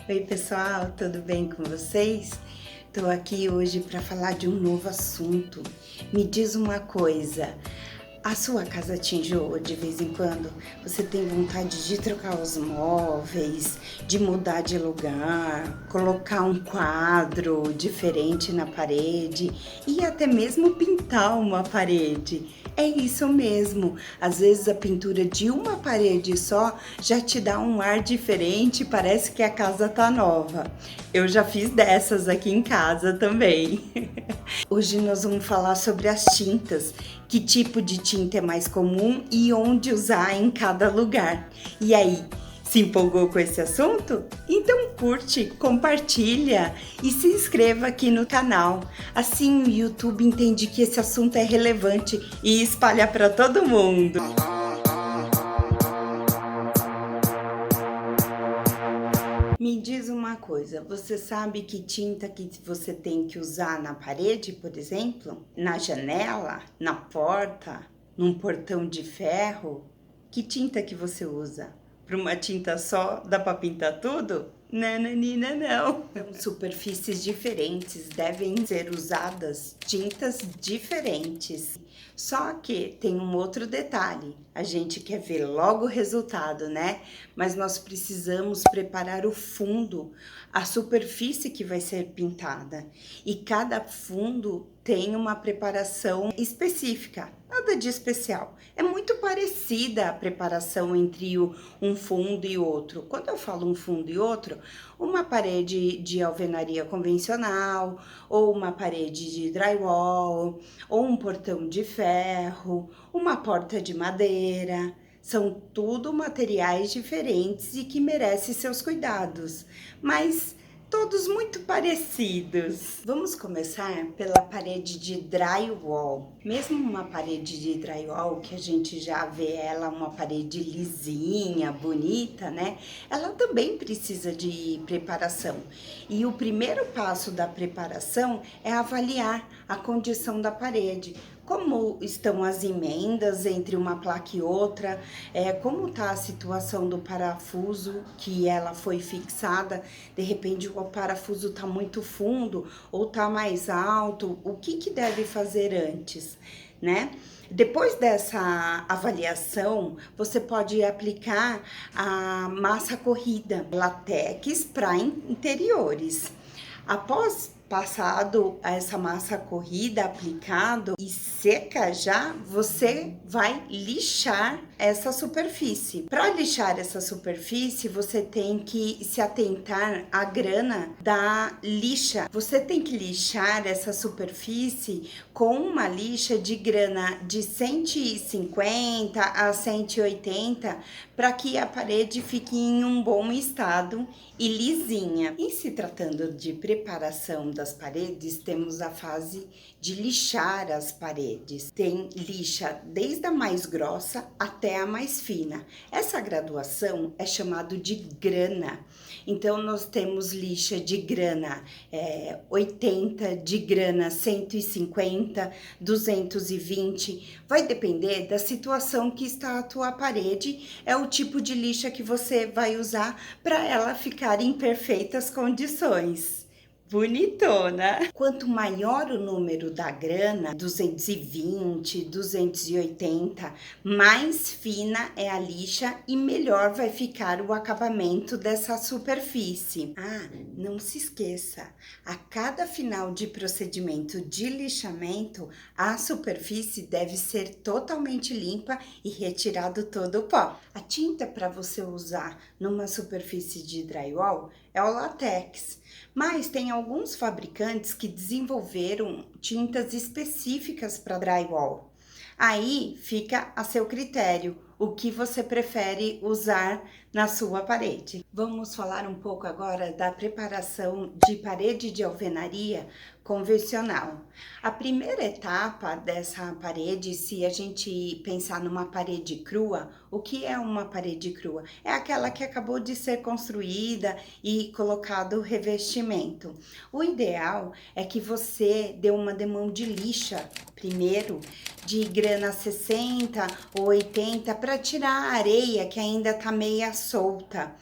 Oi pessoal, tudo bem com vocês? Estou aqui hoje para falar de um novo assunto. Me diz uma coisa, a sua casa te enjoa de vez em quando? Você tem vontade de trocar os móveis, de mudar de lugar, colocar um quadro diferente na parede e até mesmo pintar uma parede? É isso mesmo. Às vezes a pintura de uma parede só já te dá um ar diferente, parece que a casa tá nova. Eu já fiz dessas aqui em casa também. Hoje nós vamos falar sobre as tintas, que tipo de tinta é mais comum e onde usar em cada lugar. E aí, se empolgou com esse assunto? Então curte, compartilha e se inscreva aqui no canal. Assim o YouTube entende que esse assunto é relevante e espalha para todo mundo. Me diz uma coisa, você sabe que tinta que você tem que usar na parede, por exemplo? Na janela? Na porta? Num portão de ferro? Que tinta que você usa? Para uma tinta só, dá para pintar tudo? Nananina, não. São superfícies diferentes, devem ser usadas tintas diferentes. Só que tem um outro detalhe, a gente quer ver logo o resultado, né? Mas nós precisamos preparar o fundo, a superfície que vai ser pintada. E cada fundo tem uma preparação específica, nada de especial. É muito parecida a preparação entre um fundo e outro. Quando eu falo um fundo e outro, uma parede de alvenaria convencional, ou uma parede de drywall, ou um portão de ferro, uma porta de madeira. São tudo materiais diferentes e que merecem seus cuidados, mas todos muito parecidos. Vamos começar pela parede de drywall. Mesmo uma parede de drywall, que a gente já vê ela uma parede lisinha, bonita, né? Ela também precisa de preparação. E o primeiro passo da preparação é avaliar a condição da parede. Como estão as emendas entre uma placa e outra, como está a situação do parafuso que ela foi fixada, de repente o parafuso está muito fundo ou está mais alto, o que deve fazer antes, né? Depois dessa avaliação, você pode aplicar a massa corrida, látex para interiores. Após passado essa massa corrida aplicado e seca já, você vai lixar essa superfície. Para lixar essa superfície, você tem que se atentar à grana da lixa. Você tem que lixar essa superfície com uma lixa de grana de 150 a 180 para que a parede fique em um bom estado e lisinha. E se tratando de preparação das paredes, temos a fase de lixar as paredes. Tem lixa desde a mais grossa até a mais fina. Essa graduação é chamado de grana. Então nós temos lixa de grana 80, de grana 150, 220. Vai depender da situação que está a tua parede, é o tipo de lixa que você vai usar para ela ficar em perfeitas condições. Bonitona! Quanto maior o número da grana, 220, 280, mais fina é a lixa e melhor vai ficar o acabamento dessa superfície. Ah, não se esqueça, a cada final de procedimento de lixamento, a superfície deve ser totalmente limpa e retirado todo o pó. A tinta para você usar numa superfície de drywall é o látex, mas tem alguns fabricantes que desenvolveram tintas específicas para drywall. Aí fica a seu critério o que você prefere usar na sua parede. Vamos falar um pouco agora da preparação de parede de alvenaria convencional. A primeira etapa dessa parede, se a gente pensar numa parede crua, o que é uma parede crua? É aquela que acabou de ser construída e colocado revestimento. O ideal é que você dê uma demão de lixa primeiro, de grana 60 ou 80, para tirar a areia que ainda tá meia solta.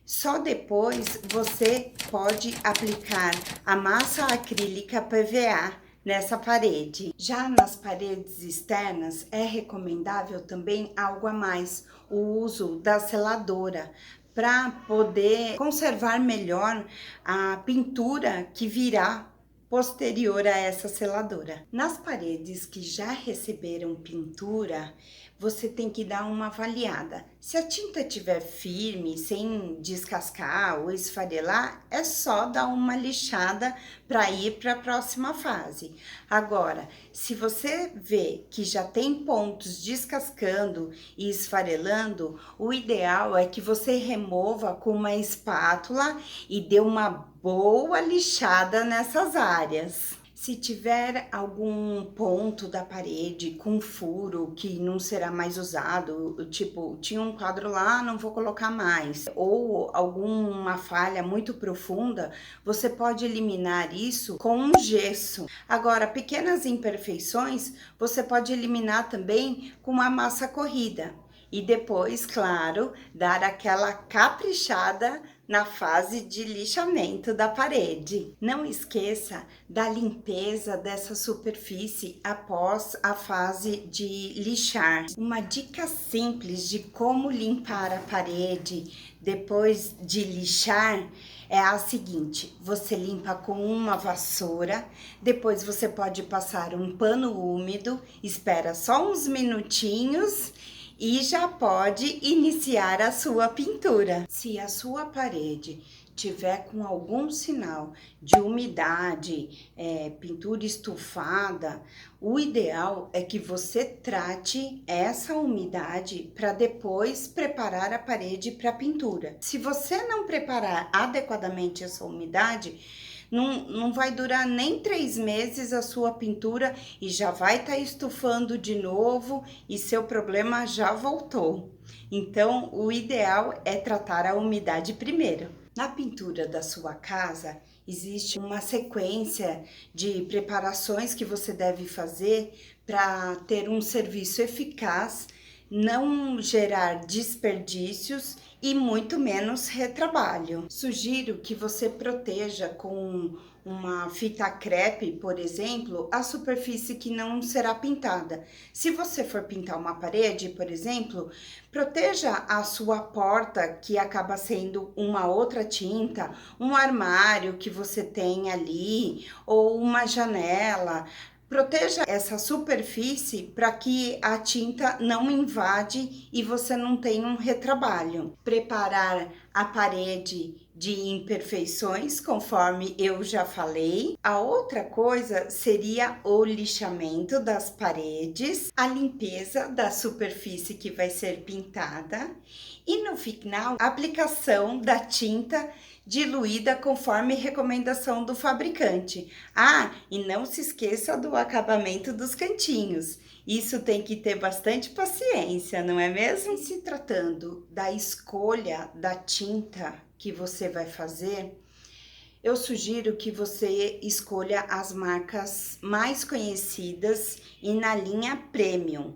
Só depois você pode aplicar a massa acrílica PVA nessa parede. Já nas paredes externas, é recomendável também algo a mais, o uso da seladora, para poder conservar melhor a pintura que virá posterior a essa seladora. Nas paredes que já receberam pintura, você tem que dar uma avaliada. Se a tinta estiver firme, sem descascar ou esfarelar, é só dar uma lixada para ir para a próxima fase. Agora, se você vê que já tem pontos descascando e esfarelando, o ideal é que você remova com uma espátula e dê uma boa lixada nessas áreas. Se tiver algum ponto da parede com furo que não será mais usado, tipo, tinha um quadro lá, não vou colocar mais, ou alguma falha muito profunda, você pode eliminar isso com um gesso. Agora, pequenas imperfeições, você pode eliminar também com uma massa corrida. E depois, claro, dar aquela caprichada na fase de lixamento da parede. Não esqueça da limpeza dessa superfície após a fase de lixar. Uma dica simples de como limpar a parede depois de lixar é a seguinte: você limpa com uma vassoura, depois você pode passar um pano úmido, espera só uns minutinhos e já pode iniciar a sua pintura. Se a sua parede tiver com algum sinal de umidade, pintura estufada, o ideal é que você trate essa umidade para depois preparar a parede para pintura. Se você não preparar adequadamente essa umidade, não vai durar nem 3 meses a sua pintura e já vai estar estufando de novo e seu problema já voltou. Então, o ideal é tratar a umidade primeiro. Na pintura da sua casa, existe uma sequência de preparações que você deve fazer para ter um serviço eficaz, não gerar desperdícios e muito menos retrabalho. Sugiro que você proteja com uma fita crepe, por exemplo, a superfície que não será pintada. Se você for pintar uma parede, por exemplo, proteja a sua porta, que acaba sendo uma outra tinta, um armário que você tem ali, ou uma janela. Proteja essa superfície para que a tinta não invade e você não tenha um retrabalho. Preparar a parede de imperfeições, conforme eu já falei. A outra coisa seria o lixamento das paredes, a limpeza da superfície que vai ser pintada e no final a aplicação da tinta diluída conforme recomendação do fabricante. Ah, e não se esqueça do acabamento dos cantinhos. Isso tem que ter bastante paciência, não é mesmo? Se tratando da escolha da tinta que você vai fazer, eu sugiro que você escolha as marcas mais conhecidas e na linha premium.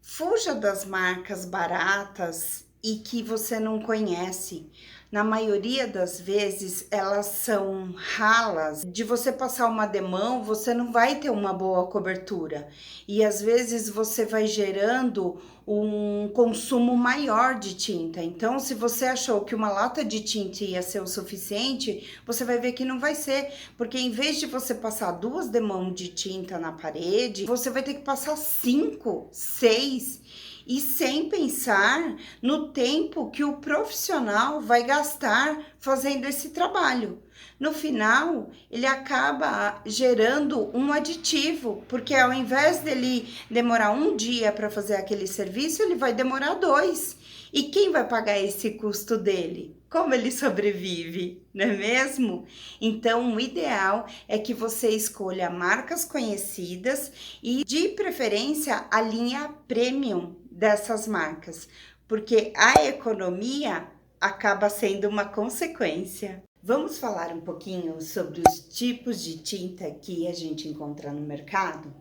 Fuja das marcas baratas e que você não conhece. Na maioria das vezes elas são ralas, de você passar uma demão você não vai ter uma boa cobertura e às vezes você vai gerando um consumo maior de tinta. Então, se você achou que uma lata de tinta ia ser o suficiente, você vai ver que não vai ser, porque em vez de você passar 2 demãos de tinta na parede, você vai ter que passar 5, 6 e sem pensar no tempo que o profissional vai gastar fazendo esse trabalho. No final, ele acaba gerando um aditivo, porque ao invés dele demorar 1 dia para fazer aquele serviço, ele vai demorar 2. E quem vai pagar esse custo dele? Como ele sobrevive, não é mesmo? Então, o ideal é que você escolha marcas conhecidas e, de preferência, a linha premium dessas marcas, porque a economia acaba sendo uma consequência. Vamos falar um pouquinho sobre os tipos de tinta que a gente encontra no mercado?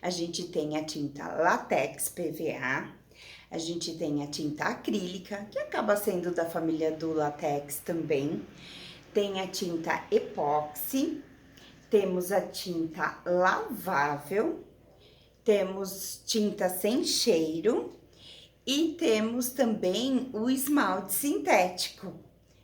A gente tem a tinta látex PVA, A gente tem a tinta acrílica, que acaba sendo da família do látex também. Tem a tinta epóxi, temos a tinta lavável, temos tinta sem cheiro e temos também o esmalte sintético.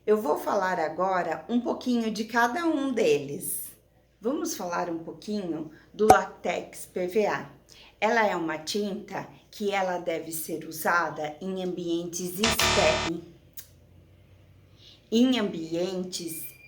Eu vou falar agora um pouquinho de cada um deles. Vamos falar um pouquinho do látex PVA. Ela é uma tinta que ela deve ser usada em ambientes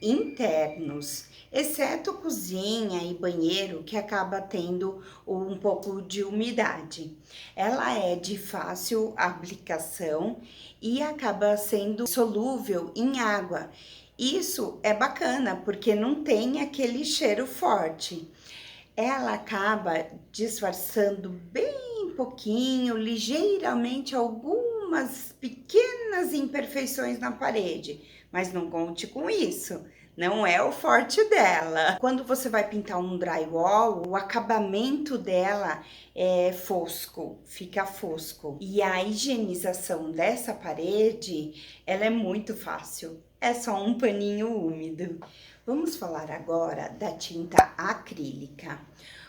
internos, exceto cozinha e banheiro, que acaba tendo um pouco de umidade. Ela é de fácil aplicação e acaba sendo solúvel em água. Isso é bacana, porque não tem aquele cheiro forte. Ela acaba disfarçando bem pouquinho, ligeiramente, algumas pequenas imperfeições na parede, mas não conte com isso. Não é o forte dela. Quando você vai pintar um drywall, o acabamento dela é fosco, fica fosco. E a higienização dessa parede, ela é muito fácil. É só um paninho úmido. Vamos falar agora da tinta acrílica.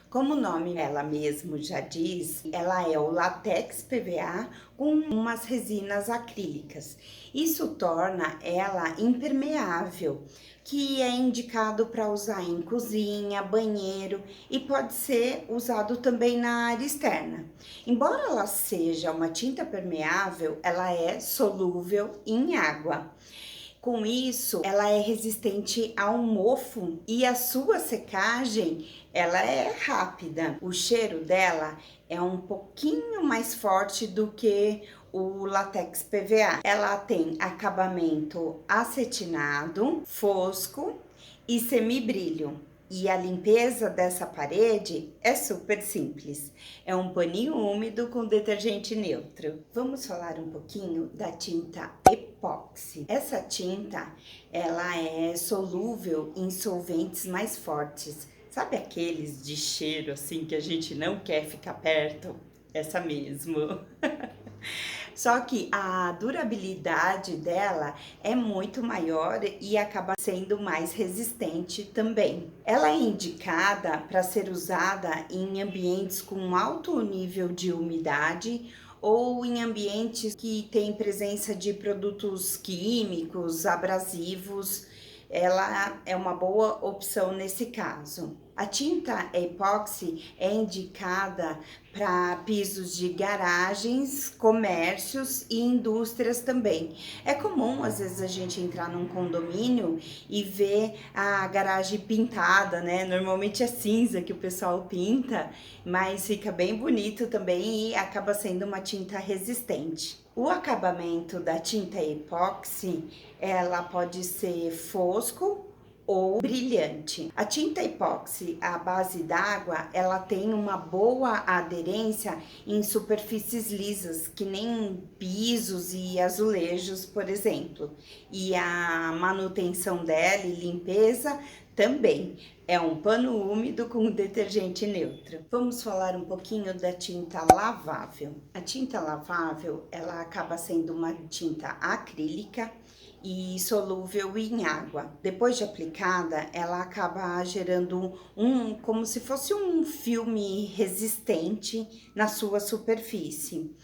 Como o nome ela mesmo já diz, ela é o látex PVA com umas resinas acrílicas. Isso torna ela impermeável, que é indicado para usar em cozinha, banheiro e pode ser usado também na área externa. Embora ela seja uma tinta permeável, ela é solúvel em água. Com isso, ela é resistente ao mofo e a sua secagem, ela é rápida. O cheiro dela é um pouquinho mais forte do que o látex PVA. Ela tem acabamento acetinado, fosco e semibrilho. E a limpeza dessa parede é super simples. É um paninho úmido com detergente neutro. Vamos falar um pouquinho da tinta epóxi. Essa tinta, ela é solúvel em solventes mais fortes. Sabe aqueles de cheiro assim que a gente não quer ficar perto? Essa mesmo. Só que a durabilidade dela é muito maior e acaba sendo mais resistente também. Ela é indicada para ser usada em ambientes com alto nível de umidade ou em ambientes que têm presença de produtos químicos, abrasivos. Ela é uma boa opção nesse caso. A tinta epóxi é indicada para pisos de garagens, comércios e indústrias também. É comum, às vezes, a gente entrar num condomínio e ver a garagem pintada, né? Normalmente é cinza que o pessoal pinta, mas fica bem bonito também e acaba sendo uma tinta resistente. O acabamento da tinta epóxi, ela pode ser fosco ou brilhante. A tinta epóxi à base d'água, ela tem uma boa aderência em superfícies lisas, que nem pisos e azulejos, por exemplo. E a manutenção dela e limpeza também. É um pano úmido com detergente neutro. Vamos falar um pouquinho da tinta lavável. A tinta lavável, ela acaba sendo uma tinta acrílica e solúvel em água. Depois de aplicada, ela acaba gerando como se fosse um filme resistente na sua superfície.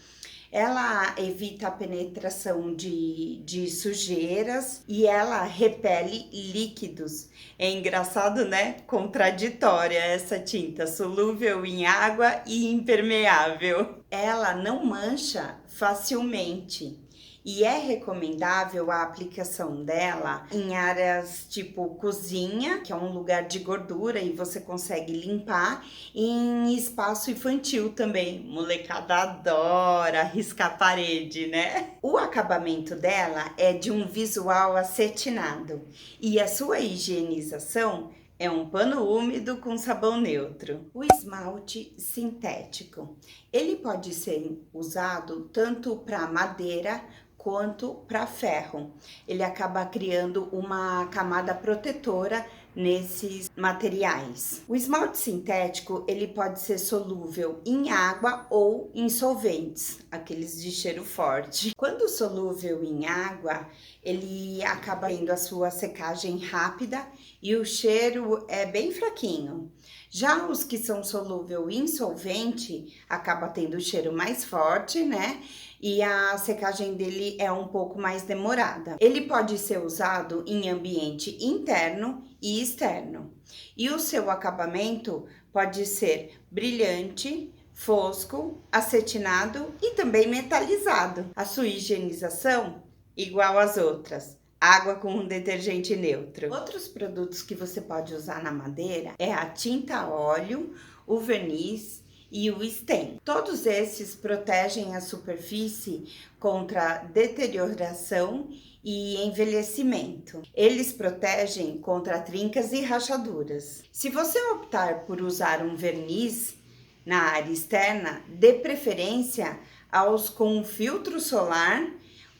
Ela evita a penetração de sujeiras e ela repele líquidos. É engraçado, né? Contraditória essa tinta, solúvel em água e impermeável. Ela não mancha facilmente. E é recomendável a aplicação dela em áreas tipo cozinha, que é um lugar de gordura e você consegue limpar, e em espaço infantil também. Molecada adora riscar parede, né? O acabamento dela é de um visual acetinado e a sua higienização é um pano úmido com sabão neutro. O esmalte sintético. Ele pode ser usado tanto para madeira quanto para ferro. Ele acaba criando uma camada protetora nesses materiais. O esmalte sintético, ele pode ser solúvel em água ou em solventes, aqueles de cheiro forte. Quando solúvel em água, ele acaba tendo a sua secagem rápida e o cheiro é bem fraquinho. Já os que são solúvel em solvente, acaba tendo o cheiro mais forte, né? E a secagem dele é um pouco mais demorada. Ele pode ser usado em ambiente interno e externo. E o seu acabamento pode ser brilhante, fosco, acetinado e também metalizado. A sua higienização, igual às outras. Água com um detergente neutro. Outros produtos que você pode usar na madeira é a tinta óleo, o verniz e o stain. Todos esses protegem a superfície contra deterioração e envelhecimento. Eles protegem contra trincas e rachaduras. Se você optar por usar um verniz na área externa, dê preferência aos com filtro solar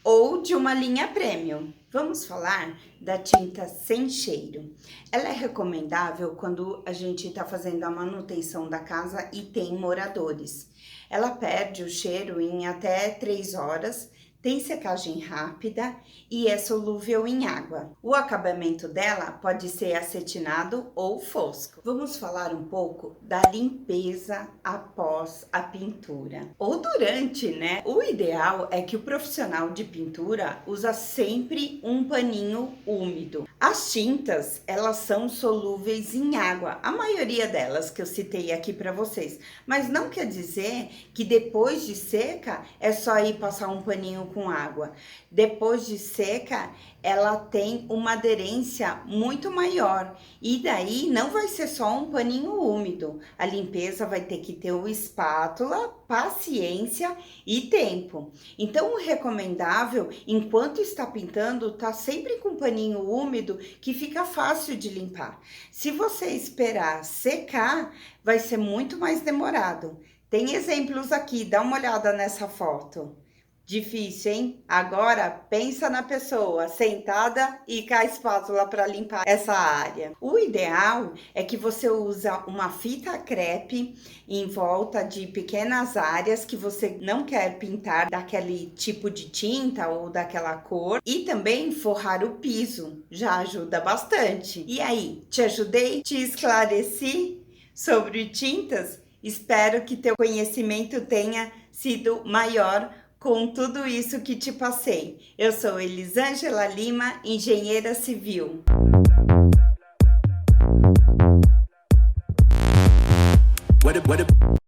ou de uma linha premium. Vamos falar da tinta sem cheiro. Ela é recomendável quando a gente está fazendo a manutenção da casa e tem moradores. Ela perde o cheiro em até 3 horas, tem secagem rápida e é solúvel em água. O acabamento dela pode ser acetinado ou fosco. Vamos falar um pouco da limpeza após a pintura. Ou durante, né? O ideal é que o profissional de pintura usa sempre um paninho úmido. As tintas, elas são solúveis em água, a maioria delas que eu citei aqui para vocês. Mas não quer dizer que depois de seca é só ir passar um paninho com água. Depois de seca, ela tem uma aderência muito maior e daí não vai ser só um paninho úmido. A limpeza vai ter que ter uma espátula, paciência e tempo. Então, o recomendável, enquanto está pintando, tá sempre com um paninho úmido que fica fácil de limpar. Se você esperar secar, vai ser muito mais demorado. Tem exemplos aqui, dá uma olhada nessa foto. Difícil, hein? Agora pensa na pessoa sentada e com a espátula para limpar essa área. O ideal é que você usa uma fita crepe em volta de pequenas áreas que você não quer pintar daquele tipo de tinta ou daquela cor, e também forrar o piso, já ajuda bastante. E aí, te ajudei? Te esclareci sobre tintas? Espero que teu conhecimento tenha sido maior com tudo isso que te passei. Eu sou Elisângela Lima, engenheira civil.